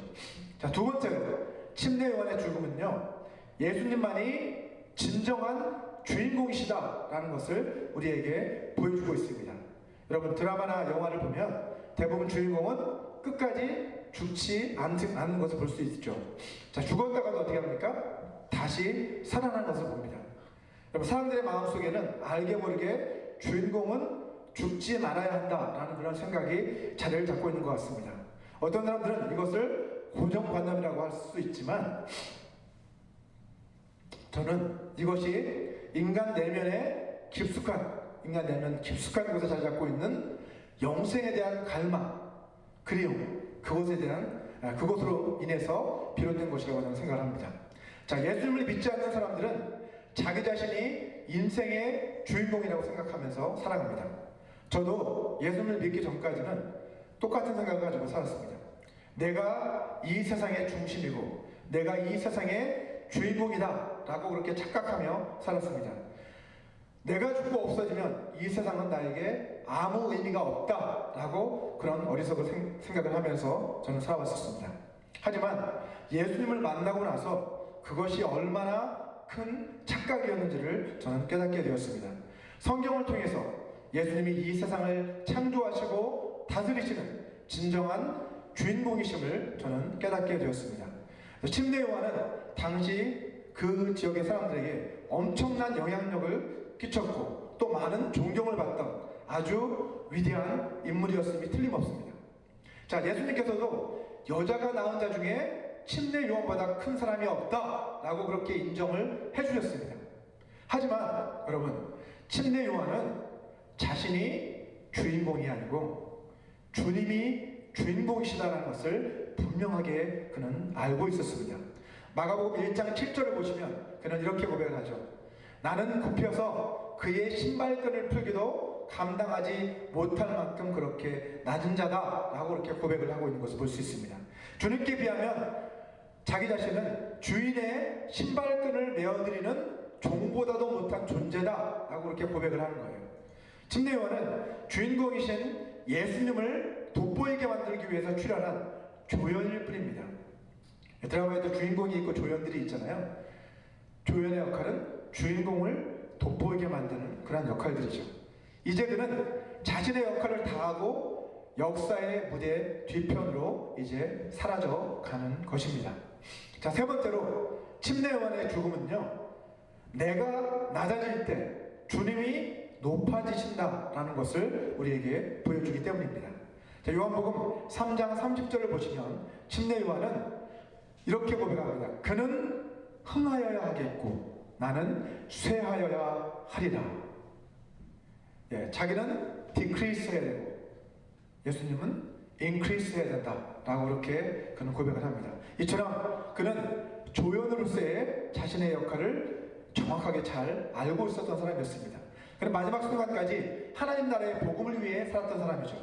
자, 두 번째로 침례 요한의 죽음은요, 예수님만이 진정한 주인공이시다라는 것을 우리에게 보여주고 있습니다. 여러분, 드라마나 영화를 보면 대부분 주인공은 끝까지 죽지 않는 것을 볼 수 있죠. 자, 죽었다가도 어떻게 합니까? 다시 살아난 것을 봅니다. 여러분, 사람들의 마음속에는 알게 모르게 주인공은 죽지 말아야 한다라는 그런 생각이 자리를 잡고 있는 것 같습니다. 어떤 사람들은 이것을 고정관념이라고 할 수 있지만 저는 이것이 인간 내면 깊숙한 곳에 자리 잡고 있는 영생에 대한 갈망, 그리움, 그것으로 인해서 비롯된 것이라고 저는 생각합니다. 자, 예수님을 믿지 않는 사람들은 자기 자신이 인생의 주인공이라고 생각하면서 살아갑니다. 저도 예수님을 믿기 전까지는 똑같은 생각을 가지고 살았습니다. 내가 이 세상의 중심이고 내가 이 세상의 주인공이다 라고 그렇게 착각하며 살았습니다. 내가 죽고 없어지면 이 세상은 나에게 아무 의미가 없다 라고 그런 어리석은 생각을 하면서 저는 살아왔었습니다. 하지만 예수님을 만나고 나서 그것이 얼마나 큰 착각이었는지를 저는 깨닫게 되었습니다. 성경을 통해서 예수님이 이 세상을 창조하시고 다스리시는 진정한 주인공이심을 저는 깨닫게 되었습니다. 침례 요한은 당시 그 지역의 사람들에게 엄청난 영향력을 끼쳤고 또 많은 존경을 받던 아주 위대한 인물이었음이 틀림없습니다. 자, 예수님께서도 여자가 낳은 자 중에 침례 요한보다 큰 사람이 없다 라고 그렇게 인정을 해주셨습니다. 하지만 여러분, 침례 요한은 자신이 주인공이 아니고 주님이 주인공이시다라는 것을 분명하게 그는 알고 있었습니다. 마가복음 1장 7절을 보시면 그는 이렇게 고백을 하죠. 나는 굽혀서 그의 신발끈을 풀기도 감당하지 못할 만큼 그렇게 낮은 자다 라고 그렇게 고백을 하고 있는 것을 볼 수 있습니다. 주님께 비하면 자기 자신은 주인의 신발끈을 메어드리는 종보다도 못한 존재다 라고 그렇게 고백을 하는 거예요. 침례 요한은 주인공이신 예수님을 돋보이게 만들기 위해서 출연한 조연일 뿐입니다. 드라마에도 주인공이 있고 조연들이 있잖아요. 조연의 역할은 주인공을 돋보이게 만드는 그런 역할들이죠. 이제 그는 자신의 역할을 다하고 역사의 무대 뒤편으로 이제 사라져 가는 것입니다. 자, 세 번째로 침례 요한의 죽음은요, 내가 낮아질 때 주님이 높아지신다라는 것을 우리에게 보여주기 때문입니다. 자, 요한복음 3장 30절을 보시면 침례 요한은 이렇게 고백합니다. 그는 흥하여야 하겠고 나는 쇠하여야 하리라. 예, 자기는 decrease 해야 되고 예수님은 increase 해야 된다라고 그렇게 그는 고백을 합니다. 이처럼 그는 조연으로서의 자신의 역할을 정확하게 잘 알고 있었던 사람이었습니다. 그는 마지막 순간까지 하나님 나라의 복음을 위해 살았던 사람이죠.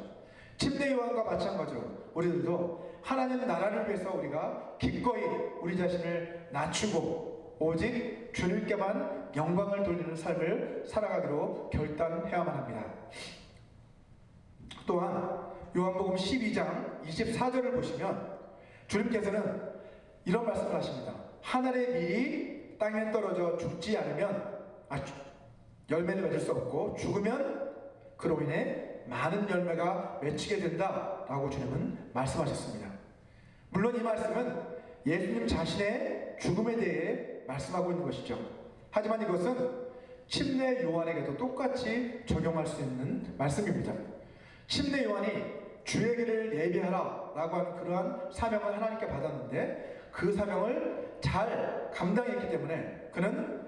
침례 요한과 마찬가지로 우리들도 하나님 나라를 위해서 우리가 기꺼이 우리 자신을 낮추고 오직 주님께만 영광을 돌리는 삶을 살아가기로 결단해야만 합니다. 또한 요한복음 12장 24절을 보시면 주님께서는 이런 말씀을 하십니다. 하늘의 밀이 땅에 떨어져 죽지 않으면 열매를 맺을 수 없고 죽으면 그로 인해 많은 열매가 맺히게 된다라고 주님은 말씀하셨습니다. 물론 이 말씀은 예수님 자신의 죽음에 대해 말씀하고 있는 것이죠. 하지만 이것은 침례 요한에게도 똑같이 적용할 수 있는 말씀입니다. 침례 요한이 주의 길을 예비하라 라고 하는 그러한 사명을 하나님께 받았는데 그 사명을 잘 감당했기 때문에 그는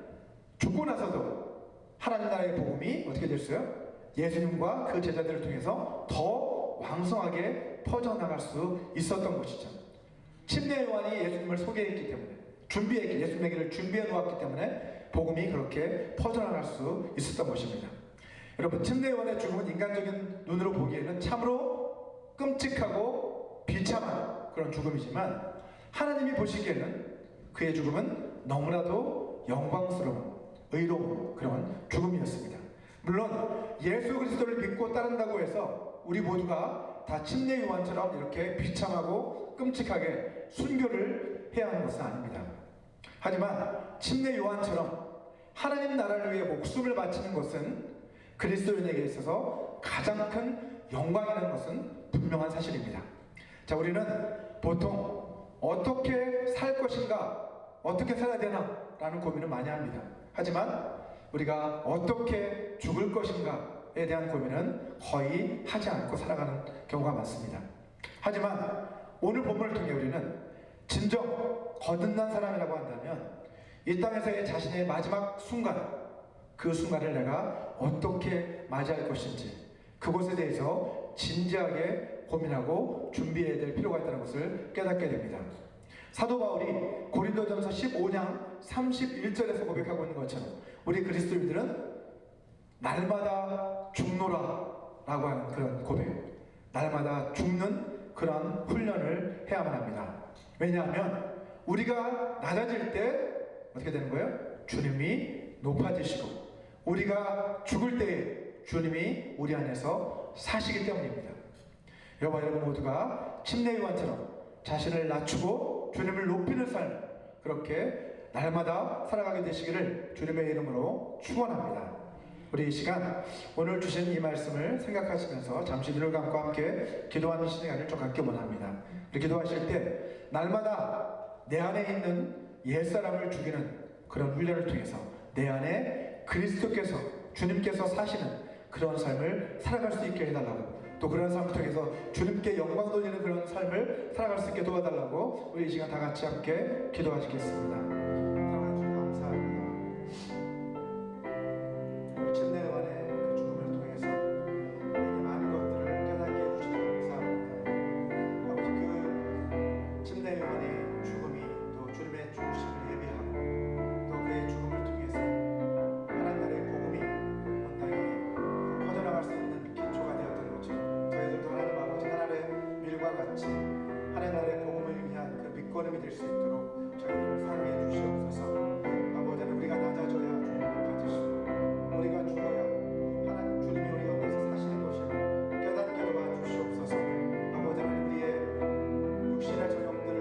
죽고 나서도 하나님 나라의 복음이 어떻게 됐어요? 예수님과 그 제자들을 통해서 더 왕성하게 퍼져나갈 수 있었던 것이죠. 침례 요한이 예수님을 소개했기 때문에 예수님에게를 준비해 놓았기 때문에 복음이 그렇게 퍼져나갈 수 있었던 것입니다. 여러분, 침례 요한의 죽음은 인간적인 눈으로 보기에는 참으로 끔찍하고 비참한 그런 죽음이지만 하나님이 보시기에는 그의 죽음은 너무나도 영광스러운 의로운 그런 죽음이었습니다. 물론 예수 그리스도를 믿고 따른다고 해서 우리 모두가 다 침례 요한처럼 이렇게 비참하고 끔찍하게 순교를 해야 하는 것은 아닙니다. 하지만 침례 요한처럼 하나님 나라를 위해 목숨을 바치는 것은 그리스도인에게 있어서 가장 큰 영광이라는 것은 분명한 사실입니다. 자, 우리는 보통 어떻게 살 것인가, 어떻게 살아야 되나 라는 고민을 많이 합니다. 하지만 우리가 어떻게 죽을 것인가에 대한 고민은 거의 하지 않고 살아가는 경우가 많습니다. 하지만 오늘 본문을 통해 우리는 진정 거듭난 사람이라고 한다면 이 땅에서의 자신의 마지막 순간, 그 순간을 내가 어떻게 맞이할 것인지 그것에 대해서 진지하게 고민하고 준비해야 될 필요가 있다는 것을 깨닫게 됩니다. 사도 바울이 고린도전서 15장 31절에서 고백하고 있는 것처럼 우리 그리스도인들은 날마다 죽노라 라고 하는 그런 고백, 날마다 죽는 그런 훈련을 해야만 합니다. 왜냐하면 우리가 낮아질 때 어떻게 되는 거예요? 주님이 높아지시고, 우리가 죽을 때에 주님이 우리 안에서 사시기 때문입니다. 여러분 모두가 침례요한처럼 자신을 낮추고 주님을 높이는 삶, 그렇게 날마다 살아가게 되시기를 주님의 이름으로 축원합니다. 우리 이 시간 오늘 주신 이 말씀을 생각하시면서 잠시 눈을 감고 함께 기도하는 시간을 좀 갖기 원합니다. 우리 기도하실 때 날마다 내 안에 있는 옛사람을 죽이는 그런 훈련을 통해서 내 안에 그리스도께서, 주님께서 사시는 그런 삶을 살아갈 수 있게 해달라고, 또 그런 삶을 통해서 주님께 영광 돌리는 그런 삶을 살아갈 수 있게 도와달라고 우리 이 시간 다 같이 함께 기도하시겠습니다. 사랑하는 주님 감사합니다. 우리 침례요한의 그 죽음을 통해서 우리에게 많은 것들을 깨닫게 해주시니 감사합니다. 아버지, 그 침례요한의 죽음이 또 주님의 죽으심을 예비하고 또 그의 죽음을 통해서 하나님의 복음이 온 땅에 퍼져나갈 수 있는 기초가 되었던 것처럼 저희들도 하나님 아버지 하나님의 밀과 같이 하나님 나라의 복음을 위한 그 밑거름이 될 수 있도록 저희들을 사용해 주시옵소서. 아버지, 우리가 낮아져야 주님이 높아지시고 우리가 죽어야 하나님 주님이 우리 가운데서 사시는 것을 깨닫게 도와주시옵소서. 아버지, 우리의 육신의 전형들을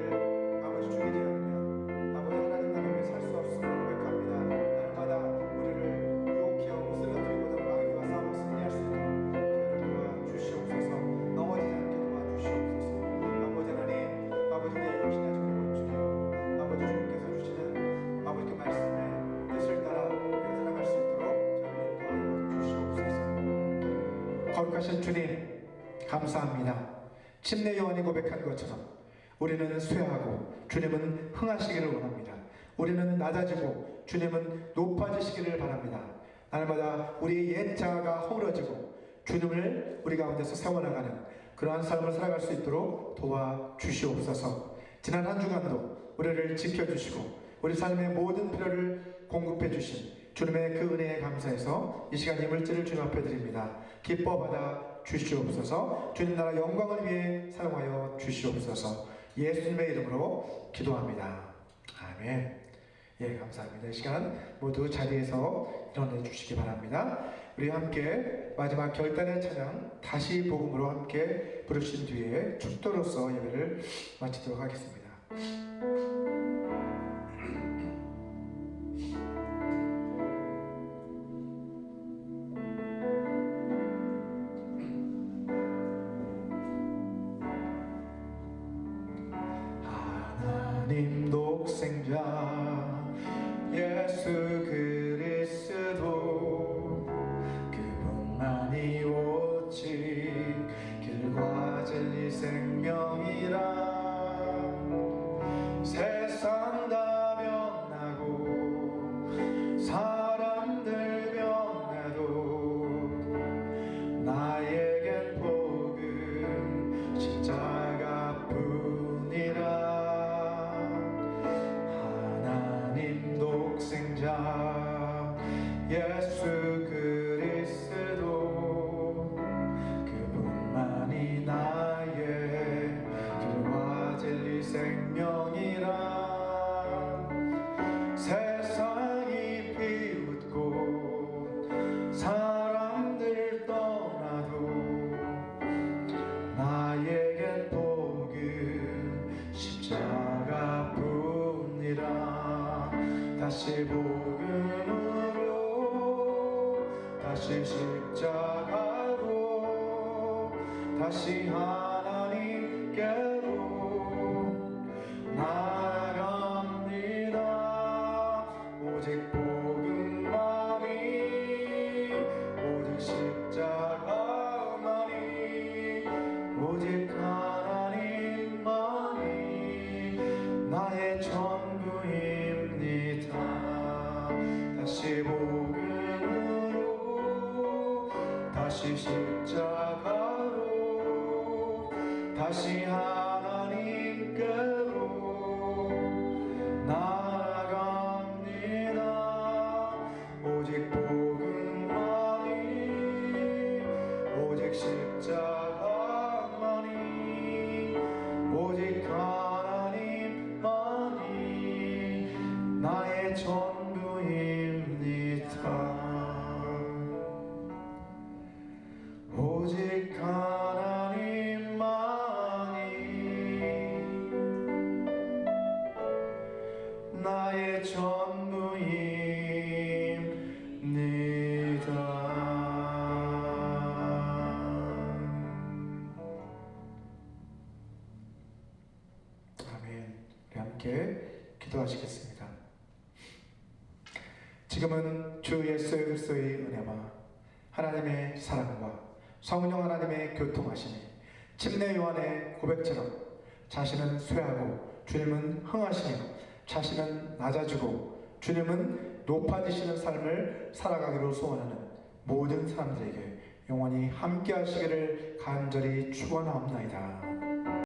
아버지 죽이지 않으면 아버지 하나님 나라에 살 수 없음을 고백합니다. 날마다 우리를 유혹해오고 쓰러뜨리고 마귀와 싸워 승리할 수 있도록 저희를 도와주시옵소서. 넘어지지 않게 도와주시옵소서. 아버지 하나님, 아버지 우리의 육신의 전형을 죽이고 아버지 주님께서 주시는 아버지 그 말씀의 뜻을 따라 우리가 살아갈 수 있도록 저희를 도와주시옵소서. 거룩하신 주님 감사합니다. 침례요한이 고백한 것처럼 우리는 쇠하고 주님은 흥하시기를 원합니다. 우리는 낮아지고 주님은 높아지시기를 바랍니다. 날마다 우리의 옛 자아가 허물어지고 주님을 우리 가운데서 세워나가는 그러한 삶을 살아갈 수 있도록 도와주시옵소서. 지난 한 주간도 우리를 지켜주시고 우리 삶의 모든 필요를 공급해 주신 주님의 그 은혜에 감사해서 이 시간 이 물질을 주님 앞에 드립니다. 기뻐 받아 주시옵소서. 주님 나라 영광을 위해 사용하여 주시옵소서. 예수님의 이름으로 기도합니다. 아멘. 예, 감사합니다. 이 시간 모두 자리에서 일어나 주시기 바랍니다. 우리 함께 마지막 결단의 찬양 다시 복음으로 함께 부르신 뒤에 축도로서 예배를 마치도록 하겠습니다. 하나님 독생자 예수 그리스도 그분만이 오직 길과 진리 생명이라. 세상 다 변하고 사람들 변해도 나에겐 복음 십자가뿐이라. 독생자 예수 그리스도 그분만이 나의 길과 진리 생명이라. 세상이 비웃고 사람들 떠나도 나에겐 복음 십자가뿐이라. 다시 복음으로 다시 십자가로 다시 하나님께로 나아갑니다. 오직 복음만이 오직 십자가만이 오직 하나님만이 나의 전부입니다. 다시 복음으로 다시 십자가로 다시 하나님께로 나아갑니다. 오직 복음만이 오직 나의 전부입니다. 오직 하나님만이 나의 전부입니다. 아멘. 우리 함께 기도하시겠습니다. 지금은 주 예수 그리스도의 은혜와 하나님의 사랑과 성령 하나님의 교통하심이 침례 요한의 고백처럼 자신은 쇠하고 주님은 흥하시며 자신은 낮아지고 주님은 높아지시는 삶을 살아가기로 소원하는 모든 사람들에게 영원히 함께 하시기를 간절히 축원하옵나이다.